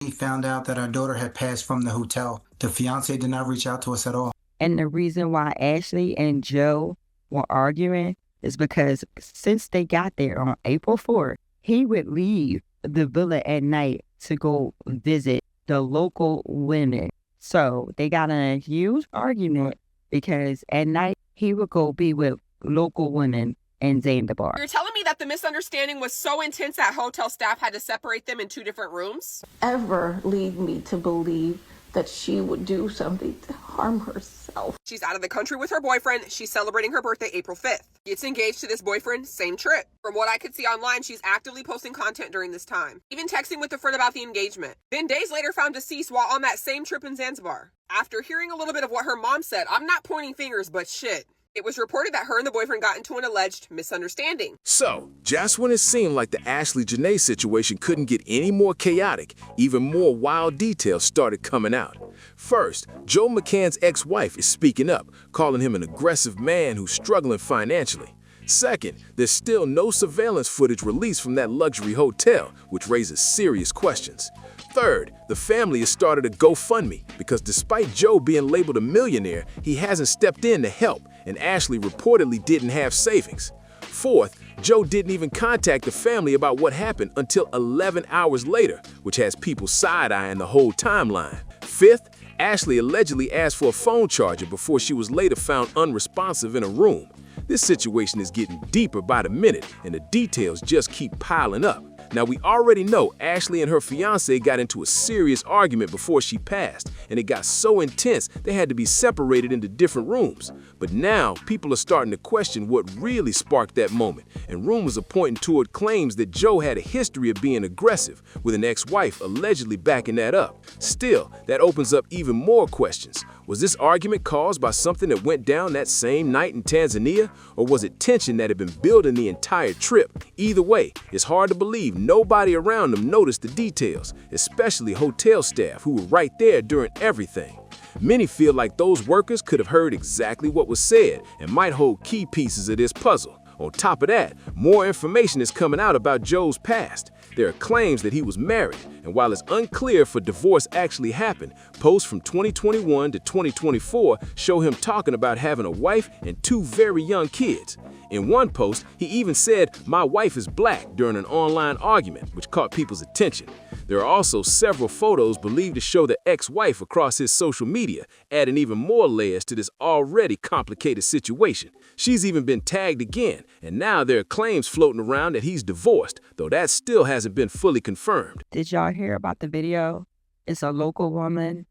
He found out that our daughter had passed from the hotel. The fiance did not reach out to us at all. And the reason why Ashlee and Joe were arguing is because since they got there on April 4th, he would leave the villa at night to go visit the local women. So they got in a huge argument because at night he would go be with local women in Zanzibar. You're telling me that the misunderstanding was so intense that hotel staff had to separate them in 2 different rooms? Ever lead me to believe that she would do something to harm herself. She's out of the country with her boyfriend. She's celebrating her birthday April 5th. Gets engaged to this boyfriend, same trip. From what I could see online, she's actively posting content during this time, even texting with a friend about the engagement. Then days later found deceased while on that same trip in Zanzibar. After hearing a little bit of what her mom said, I'm not pointing fingers, but shit. It was reported that her and the boyfriend got into an alleged misunderstanding. So, just when it seemed like the Ashlee Jenae situation couldn't get any more chaotic, even more wild details started coming out. First, Joe McCann's ex-wife is speaking up, calling him an aggressive man who's struggling financially. Second, there's still no surveillance footage released from that luxury hotel, which raises serious questions. Third, the family has started a GoFundMe because despite Joe being labeled a millionaire, he hasn't stepped in to help, and Ashlee reportedly didn't have savings. Fourth, Joe didn't even contact the family about what happened until 11 hours later, which has people side-eyeing the whole timeline. Fifth, Ashlee allegedly asked for a phone charger before she was later found unresponsive in a room. This situation is getting deeper by the minute, and the details just keep piling up. Now, we already know Ashlee and her fiance got into a serious argument before she passed, and it got so intense they had to be separated into different rooms. But now, people are starting to question what really sparked that moment, and rumors are pointing toward claims that Joe had a history of being aggressive, with an ex-wife allegedly backing that up. Still, that opens up even more questions. Was this argument caused by something that went down that same night in Tanzania, or was it tension that had been building the entire trip? Either way, it's hard to believe nobody around them noticed the details, especially hotel staff who were right there during everything. Many feel like those workers could have heard exactly what was said and might hold key pieces of this puzzle. On top of that, more information is coming out about Joe's past. There are claims that he was married, and while it's unclear if a divorce actually happened, posts from 2021 to 2024 show him talking about having a wife and 2 very young kids. In one post, he even said, "My wife is black," during an online argument, which caught people's attention. There are also several photos believed to show the ex-wife across his social media, adding even more layers to this already complicated situation. She's even been tagged again, and now there are claims floating around that he's divorced, though that still hasn't been fully confirmed. Did y'all hear about the video? It's a local woman.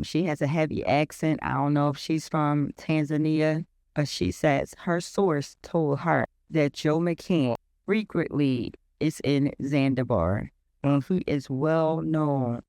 She has a heavy accent. I don't know if she's from Tanzania, but she says her source told her that Joe McCann frequently is in Zanzibar, and he is well known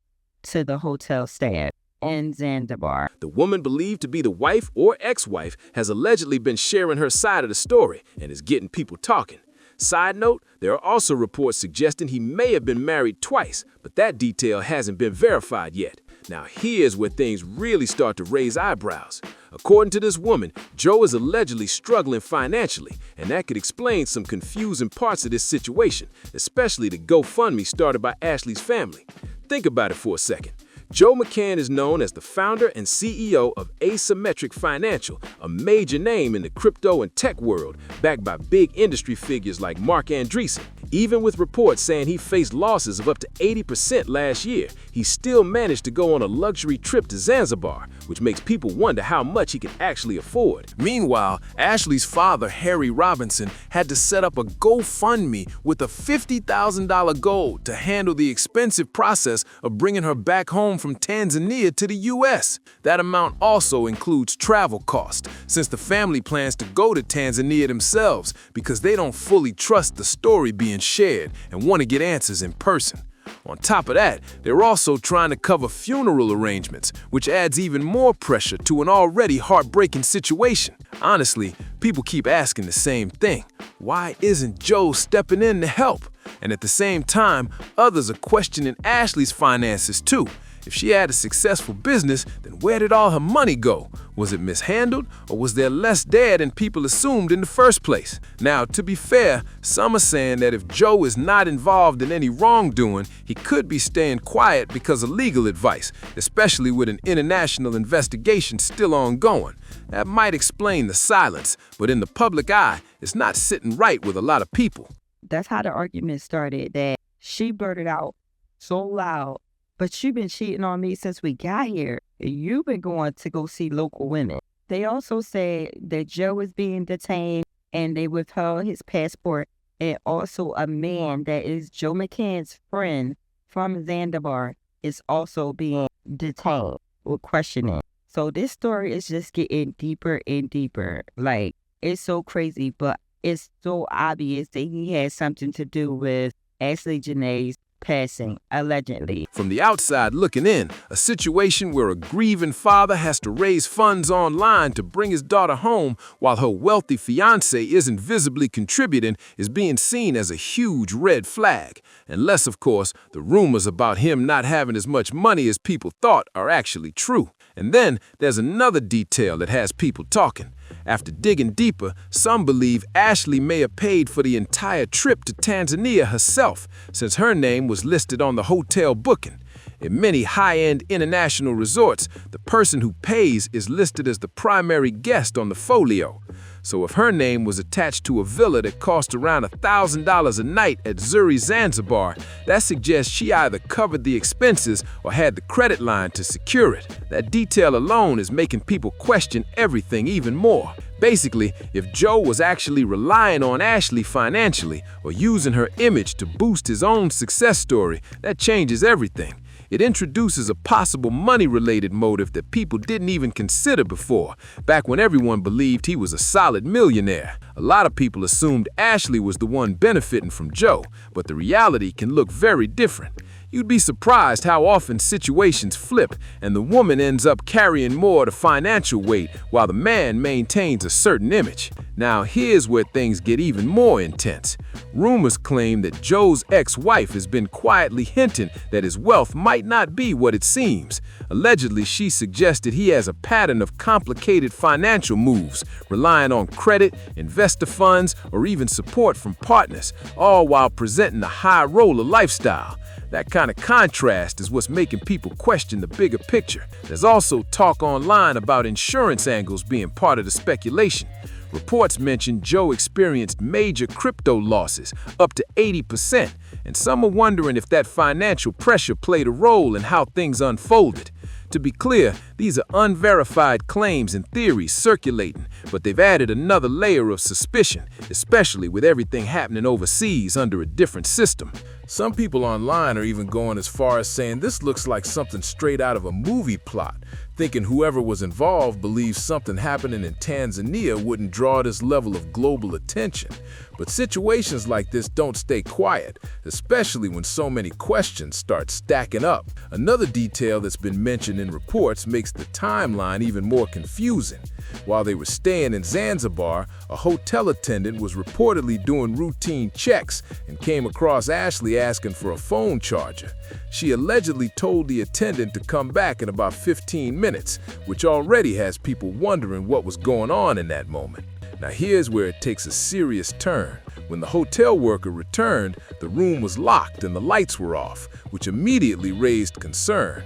to the hotel staff in Zanzibar. The woman believed to be the wife or ex-wife has allegedly been sharing her side of the story and is getting people talking. Side note, there are also reports suggesting he may have been married twice, but that detail hasn't been verified yet. Now here's where things really start to raise eyebrows. According to this woman, Joe is allegedly struggling financially, and that could explain some confusing parts of this situation, especially the GoFundMe started by Ashlee's family. Think about it for a second. Joe McCann is known as the founder and CEO of Asymmetric Financial, a major name in the crypto and tech world, backed by big industry figures like Mark Andreessen. Even with reports saying he faced losses of up to 80% last year, he still managed to go on a luxury trip to Zanzibar, which makes people wonder how much he can actually afford. Meanwhile, Ashlee's father, Harry Robinson, had to set up a GoFundMe with a $50,000 goal to handle the expensive process of bringing her back home from Tanzania to the U.S. That amount also includes travel costs, since the family plans to go to Tanzania themselves because they don't fully trust the story being shared and want to get answers in person. On top of that, they're also trying to cover funeral arrangements, which adds even more pressure to an already heartbreaking situation. Honestly, people keep asking the same thing. Why isn't Joe stepping in to help? And at the same time, others are questioning Ashlee's finances too. If she had a successful business, then where did all her money go? Was it mishandled, or was there less there than people assumed in the first place? Now, to be fair, some are saying that if Joe is not involved in any wrongdoing, he could be staying quiet because of legal advice, especially with an international investigation still ongoing. That might explain the silence, but in the public eye, it's not sitting right with a lot of people. That's how the argument started, that she blurted out so loud, "But you've been cheating on me since we got here. You've been going to go see local women." They also said that Joe is being detained and they withheld his passport, and also a man that is Joe McCann's friend from Zanzibar is also being detained or questioning. So this story is just getting deeper and deeper. Like, it's so crazy, but it's so obvious that he has something to do with Ashlee Jenae's passing, allegedly. From the outside looking in, a situation where a grieving father has to raise funds online to bring his daughter home while her wealthy fiance isn't visibly contributing is being seen as a huge red flag. Unless, of course, the rumors about him not having as much money as people thought are actually true. And then there's another detail that has people talking. After digging deeper, some believe Ashlee may have paid for the entire trip to Tanzania herself, since her name was listed on the hotel booking. In many high-end international resorts, the person who pays is listed as the primary guest on the folio. So if her name was attached to a villa that cost around $1,000 a night at Zuri, Zanzibar, that suggests she either covered the expenses or had the credit line to secure it. That detail alone is making people question everything even more. Basically, if Joe was actually relying on Ashlee financially or using her image to boost his own success story, that changes everything. It introduces a possible money-related motive that people didn't even consider before, back when everyone believed he was a solid millionaire. A lot of people assumed Ashlee was the one benefiting from Joe, but the reality can look very different. You'd be surprised how often situations flip and the woman ends up carrying more of the financial weight while the man maintains a certain image. Now here's where things get even more intense. Rumors claim that Joe's ex-wife has been quietly hinting that his wealth might not be what it seems. Allegedly, she suggested he has a pattern of complicated financial moves, relying on credit, investor funds, or even support from partners, all while presenting a high-roller lifestyle. That kind of contrast is what's making people question the bigger picture. There's also talk online about insurance angles being part of the speculation. Reports mention Joe experienced major crypto losses, up to 80%, and some are wondering if that financial pressure played a role in how things unfolded. To be clear, these are unverified claims and theories circulating, but they've added another layer of suspicion, especially with everything happening overseas under a different system. Some people online are even going as far as saying this looks like something straight out of a movie plot, thinking whoever was involved believes something happening in Tanzania wouldn't draw this level of global attention. But situations like this don't stay quiet, especially when so many questions start stacking up. Another detail that's been mentioned in reports makes the timeline even more confusing. While they were staying in Zanzibar, a hotel attendant was reportedly doing routine checks and came across Ashlee asking for a phone charger. She allegedly told the attendant to come back in about 15 minutes, which already has people wondering what was going on in that moment. Now here's where it takes a serious turn. When the hotel worker returned, the room was locked and the lights were off, which immediately raised concern.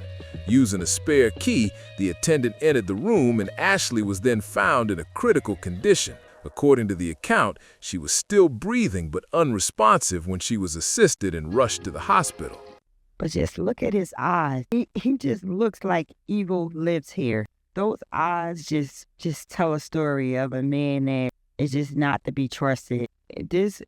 Using a spare key, the attendant entered the room and Ashlee was then found in a critical condition. According to the account, she was still breathing but unresponsive when she was assisted and rushed to the hospital. But just look at his eyes. He just looks like evil lives here. Those eyes just tell a story of a man that is just not to be trusted. This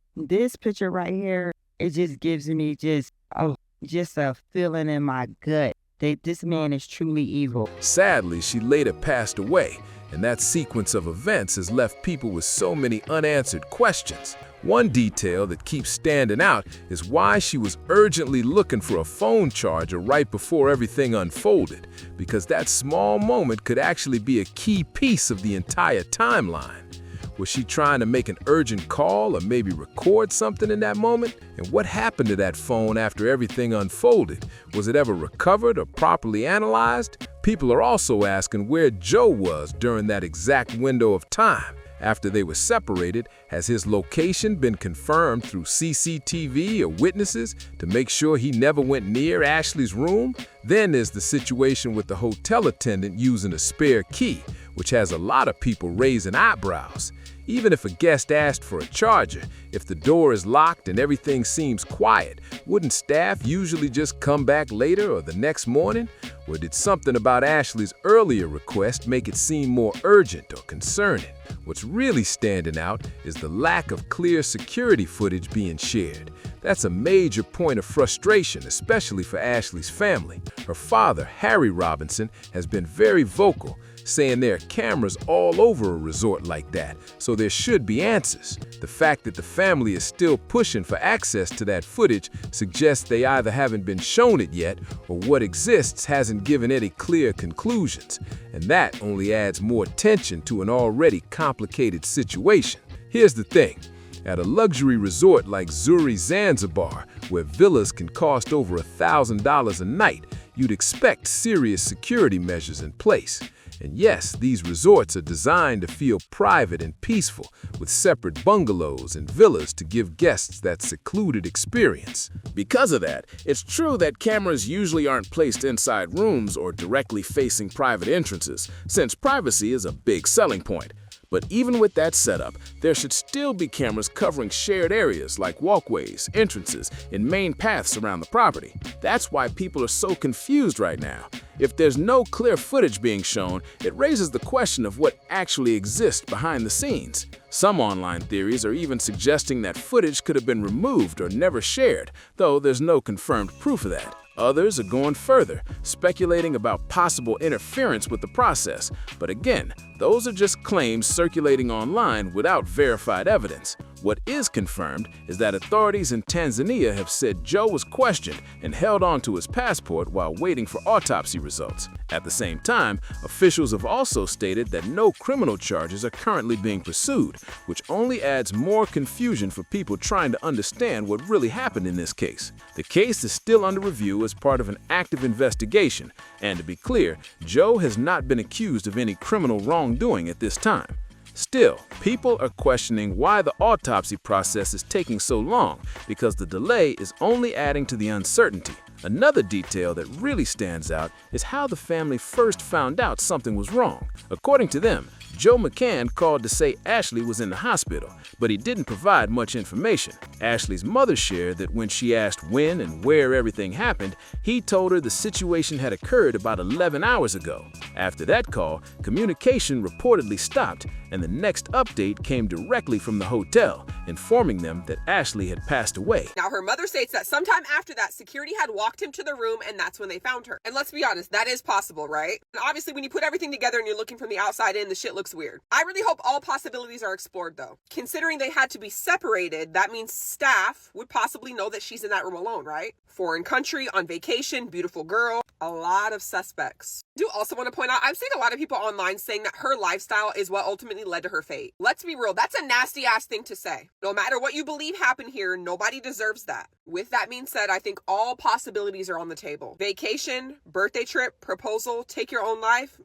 picture right here, it just gives me just a feeling in my gut that this man is truly evil. Sadly, she later passed away, and that sequence of events has left people with so many unanswered questions. One detail that keeps standing out is why she was urgently looking for a phone charger right before everything unfolded, because that small moment could actually be a key piece of the entire timeline. Was she trying to make an urgent call or maybe record something in that moment? And what happened to that phone after everything unfolded? Was it ever recovered or properly analyzed? People are also asking where Joe was during that exact window of time. After they were separated, has his location been confirmed through CCTV or witnesses to make sure he never went near Ashlee's room? Then there's the situation with the hotel attendant using a spare key, which has a lot of people raising eyebrows. Even if a guest asked for a charger, if the door is locked and everything seems quiet, wouldn't staff usually just come back later or the next morning? Or did something about Ashlee's earlier request make it seem more urgent or concerning? What's really standing out is the lack of clear security footage being shared. That's a major point of frustration, especially for Ashlee's family. Her father, Harry Robinson, has been very vocal, saying there are cameras all over a resort like that, so there should be answers. The fact that the family is still pushing for access to that footage suggests they either haven't been shown it yet, or what exists hasn't given any clear conclusions. And that only adds more tension to an already complicated situation. Here's the thing. At a luxury resort like Zuri Zanzibar, where villas can cost over $1,000 a night, you'd expect serious security measures in place. And yes, these resorts are designed to feel private and peaceful, with separate bungalows and villas to give guests that secluded experience. Because of that, it's true that cameras usually aren't placed inside rooms or directly facing private entrances, since privacy is a big selling point. But even with that setup, there should still be cameras covering shared areas like walkways, entrances, and main paths around the property. That's why people are so confused right now. If there's no clear footage being shown, it raises the question of what actually exists behind the scenes. Some online theories are even suggesting that footage could have been removed or never shared, though there's no confirmed proof of that. Others are going further, speculating about possible interference with the process. But again, those are just claims circulating online without verified evidence. What is confirmed is that authorities in Tanzania have said Joe was questioned and held onto his passport while waiting for autopsy results. At the same time, officials have also stated that no criminal charges are currently being pursued, which only adds more confusion for people trying to understand what really happened in this case. The case is still under review as part of an active investigation, and to be clear, Joe has not been accused of any criminal wrongdoing at this time. Still, people are questioning why the autopsy process is taking so long, because the delay is only adding to the uncertainty. Another detail that really stands out is how the family first found out something was wrong. According to them, Joe McCann called to say Ashlee was in the hospital, but he didn't provide much information. Ashlee's mother shared that when she asked when and where everything happened, he told her the situation had occurred about 11 hours ago. After that call, communication reportedly stopped, and the next update came directly from the hotel, informing them that Ashlee had passed away. Now, her mother states that sometime after that, security had walked him to the room, and that's when they found her. And let's be honest, that is possible, right? And obviously, when you put everything together and you're looking from the outside in, the shit looks weird. I really hope all possibilities are explored, though. Considering they had to be separated, that means staff would possibly know that she's in that room alone, right? Foreign country, on vacation, beautiful girl, a lot of suspects. I do also want to point out, I'm seeing a lot of people online saying that her lifestyle is what ultimately led to her fate. Let's be real, that's a nasty ass thing to say. No matter what you believe happened here, nobody deserves that. With that being said, I think all possibilities are on the table. Vacation, birthday trip, proposal, take your own life,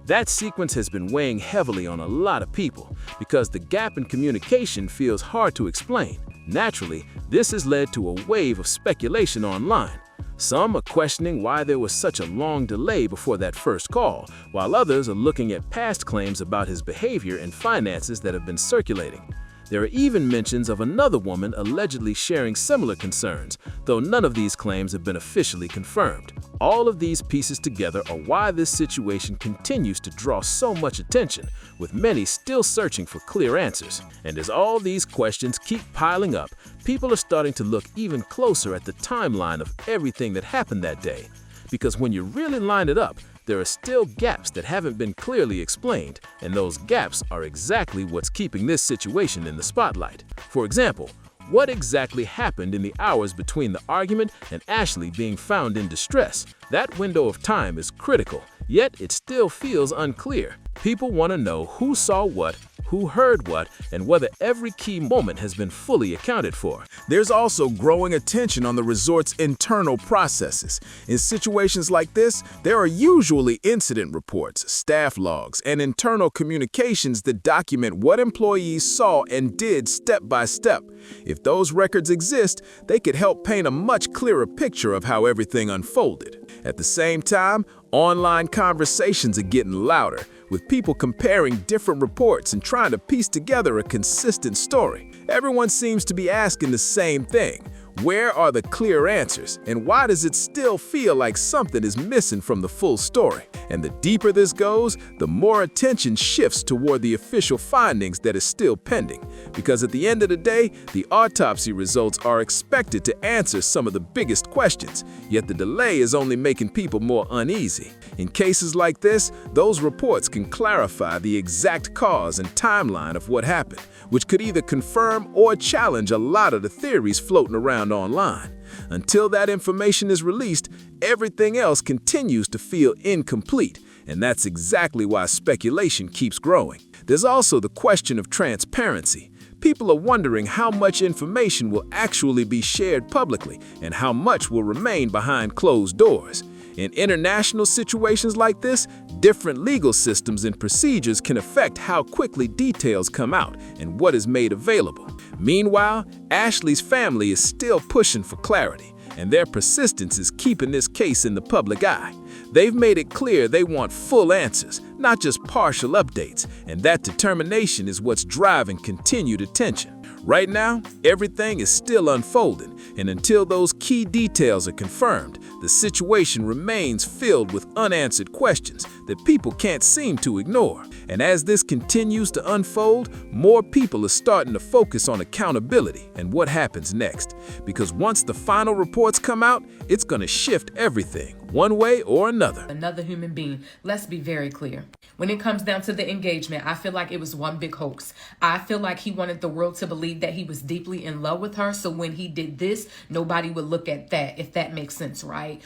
That sequence has been weighing heavily on a lot of people because the gap in communication feels hard to explain. Naturally, this has led to a wave of speculation online. Some are questioning why there was such a long delay before that first call, while others are looking at past claims about his behavior and finances that have been circulating. There are even mentions of another woman allegedly sharing similar concerns, though none of these claims have been officially confirmed. All of these pieces together are why this situation continues to draw so much attention, with many still searching for clear answers. And as all these questions keep piling up, people are starting to look even closer at the timeline of everything that happened that day. Because when you really line it up, there are still gaps that haven't been clearly explained, and those gaps are exactly what's keeping this situation in the spotlight. For example, what exactly happened in the hours between the argument and Ashlee being found in distress? That window of time is critical, yet it still feels unclear. People want to know who saw what, who heard what and whether every key moment has been fully accounted for. There's also growing attention on the resort's internal processes. In situations like this, there are usually incident reports, staff logs, and internal communications that document what employees saw and did step by step. If those records exist, they could help paint a much clearer picture of how everything unfolded. At the same time, online conversations are getting louder, with people comparing different reports and trying to piece together a consistent story. Everyone seems to be asking the same thing. Where are the clear answers, and why does it still feel like something is missing from the full story? And the deeper this goes, the more attention shifts toward the official findings that is still pending. Because at the end of the day, the autopsy results are expected to answer some of the biggest questions, yet the delay is only making people more uneasy. In cases like this, those reports can clarify the exact cause and timeline of what happened, which could either confirm or challenge a lot of the theories floating around online. Until that information is released, everything else continues to feel incomplete, and that's exactly why speculation keeps growing. There's also the question of transparency. People are wondering how much information will actually be shared publicly and how much will remain behind closed doors. In international situations like this, different legal systems and procedures can affect how quickly details come out and what is made available. Meanwhile, Ashlee's family is still pushing for clarity, and their persistence is keeping this case in the public eye. They've made it clear they want full answers, not just partial updates, and that determination is what's driving continued attention. Right now, everything is still unfolding, and until those key details are confirmed, the situation remains filled with unanswered questions that people can't seem to ignore. And as this continues to unfold, more people are starting to focus on accountability and what happens next. Because once the final reports come out, it's going to shift everything, one way or another. Another human being. Let's be very clear. When it comes down to the engagement, I feel like it was one big hoax. I feel like he wanted the world to believe that he was deeply in love with her. So when he did this, nobody would look at that, if that makes sense, right?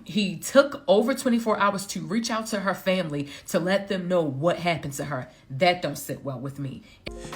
He took over 24 hours to reach out to her family to let them know what happened to her. That don't sit well with me.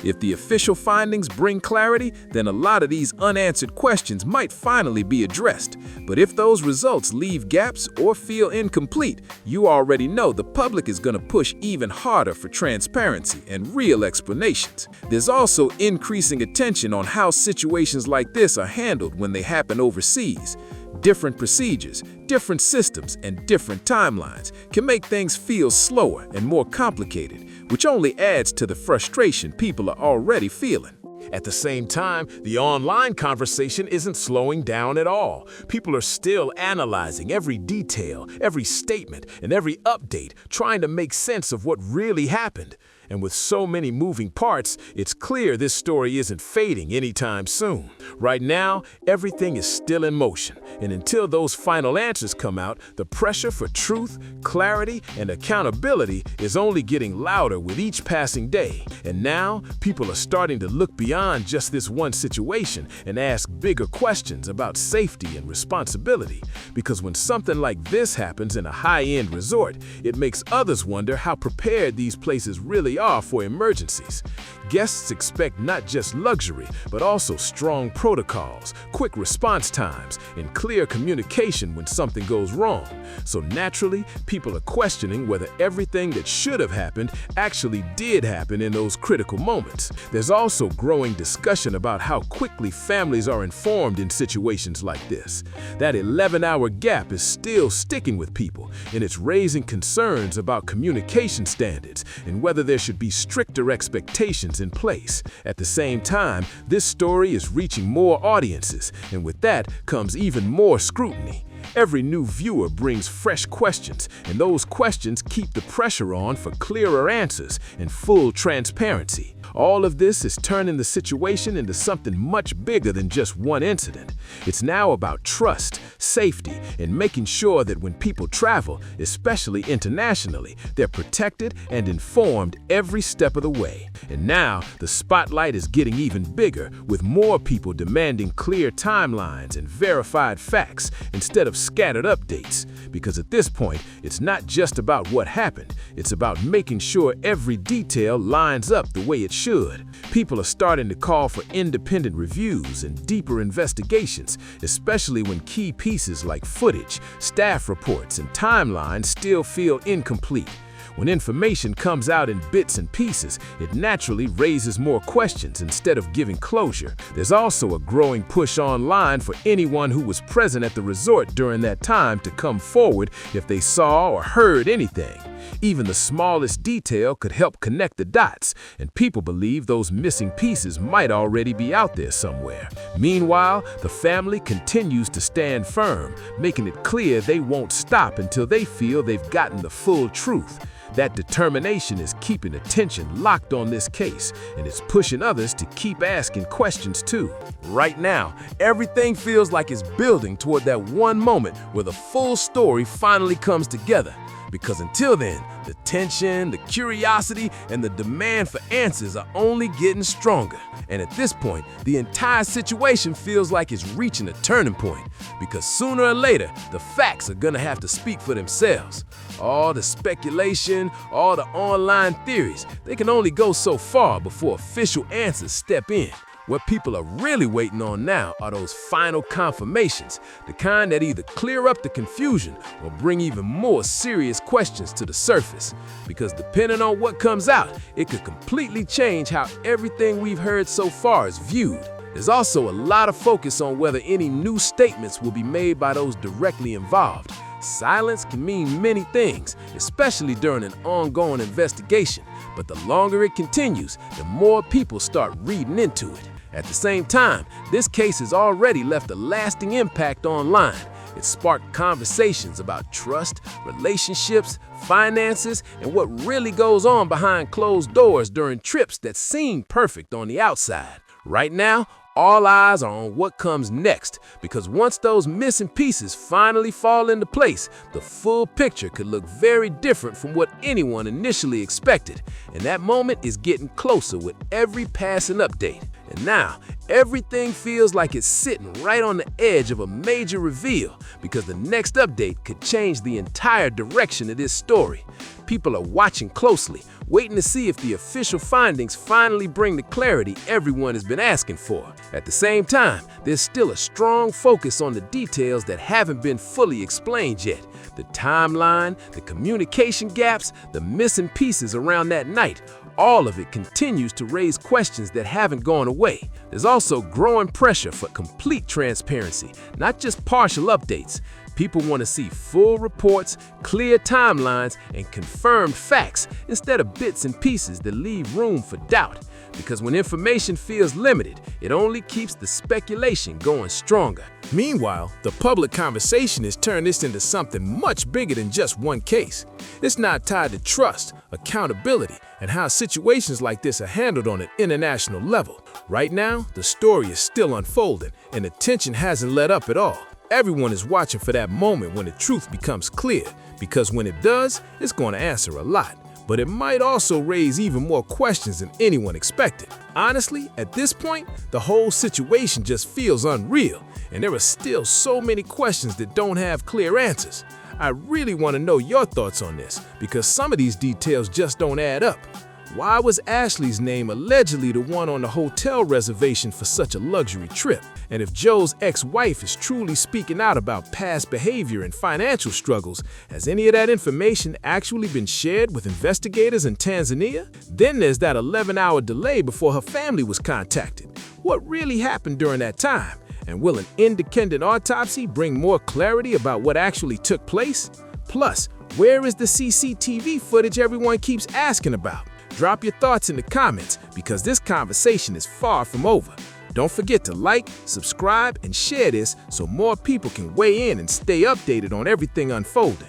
If the official findings bring clarity, then a lot of these unanswered questions might finally be addressed. But if those results leave gaps or feel incomplete, you already know the public is going to push even harder for transparency and real explanations. There's also increasing attention on how situations like this are handled when they happen overseas. Different procedures, different systems, and different timelines can make things feel slower and more complicated, which only adds to the frustration people are already feeling. At the same time, the online conversation isn't slowing down at all. People are still analyzing every detail, every statement, and every update, trying to make sense of what really happened. And with so many moving parts, it's clear this story isn't fading anytime soon. Right now, everything is still in motion, and until those final answers come out, the pressure for truth, clarity, and accountability is only getting louder with each passing day. And now, people are starting to look beyond just this one situation and ask bigger questions about safety and responsibility. Because when something like this happens in a high-end resort, it makes others wonder how prepared these places really are for emergencies. Guests expect not just luxury, but also strong protocols, quick response times, and clear communication when something goes wrong. So naturally, people are questioning whether everything that should have happened actually did happen in those critical moments. There's also growing discussion about how quickly families are informed in situations like this. That 11-hour gap is still sticking with people, and it's raising concerns about communication standards and whether there should be stricter expectations in place. At the same time, this story is reaching more audiences, and with that comes even more scrutiny. Every new viewer brings fresh questions, and those questions keep the pressure on for clearer answers and full transparency. All of this is turning the situation into something much bigger than just one incident. It's now about trust, safety, and making sure that when people travel, especially internationally, they're protected and informed every every step of the way. And now, the spotlight is getting even bigger, with more people demanding clear timelines and verified facts instead of scattered updates. Because at this point, it's not just about what happened, it's about making sure every detail lines up the way it should. People are starting to call for independent reviews and deeper investigations, especially when key pieces like footage, staff reports, and timelines still feel incomplete. When information comes out in bits and pieces, it naturally raises more questions instead of giving closure. There's also a growing push online for anyone who was present at the resort during that time to come forward if they saw or heard anything. Even the smallest detail could help connect the dots, and people believe those missing pieces might already be out there somewhere. Meanwhile, the family continues to stand firm, making it clear they won't stop until they feel they've gotten the full truth. That determination is keeping attention locked on this case, and it's pushing others to keep asking questions too. Right now, everything feels like it's building toward that one moment where the full story finally comes together. Because until then, the tension, the curiosity, and the demand for answers are only getting stronger. And at this point, the entire situation feels like it's reaching a turning point. Because sooner or later, the facts are gonna have to speak for themselves. All the speculation, all the online theories, they can only go so far before official answers step in. What people are really waiting on now are those final confirmations, the kind that either clear up the confusion or bring even more serious questions to the surface. Because depending on what comes out, it could completely change how everything we've heard so far is viewed. There's also a lot of focus on whether any new statements will be made by those directly involved. Silence can mean many things, especially during an ongoing investigation, but the longer it continues, the more people start reading into it. At the same time, this case has already left a lasting impact online. It sparked conversations about trust, relationships, finances, and what really goes on behind closed doors during trips that seem perfect on the outside. Right now, all eyes are on what comes next, because once those missing pieces finally fall into place, the full picture could look very different from what anyone initially expected. And that moment is getting closer with every passing update. And now, everything feels like it's sitting right on the edge of a major reveal, because the next update could change the entire direction of this story. People are watching closely, waiting to see if the official findings finally bring the clarity everyone has been asking for. At the same time, there's still a strong focus on the details that haven't been fully explained yet. The timeline, the communication gaps, the missing pieces around that night. All of it continues to raise questions that haven't gone away. There's also growing pressure for complete transparency, not just partial updates. People want to see full reports, clear timelines, and confirmed facts instead of bits and pieces that leave room for doubt. Because when information feels limited, it only keeps the speculation going stronger. Meanwhile, the public conversation has turned this into something much bigger than just one case. It's now tied to trust, accountability, and how situations like this are handled on an international level. Right now, the story is still unfolding, and the tension hasn't let up at all. Everyone is watching for that moment when the truth becomes clear, because when it does, it's going to answer a lot. But it might also raise even more questions than anyone expected. Honestly, at this point, the whole situation just feels unreal, and there are still so many questions that don't have clear answers. I really want to know your thoughts on this, because some of these details just don't add up. Why was Ashlee's name allegedly the one on the hotel reservation for such a luxury trip? And if Joe's ex-wife is truly speaking out about past behavior and financial struggles, has any of that information actually been shared with investigators in Tanzania? Then there's that 11-hour delay before her family was contacted. What really happened during that time? And will an independent autopsy bring more clarity about what actually took place? Plus, where is the CCTV footage everyone keeps asking about? Drop your thoughts in the comments, because this conversation is far from over. Don't forget to like, subscribe, and share this so more people can weigh in and stay updated on everything unfolding.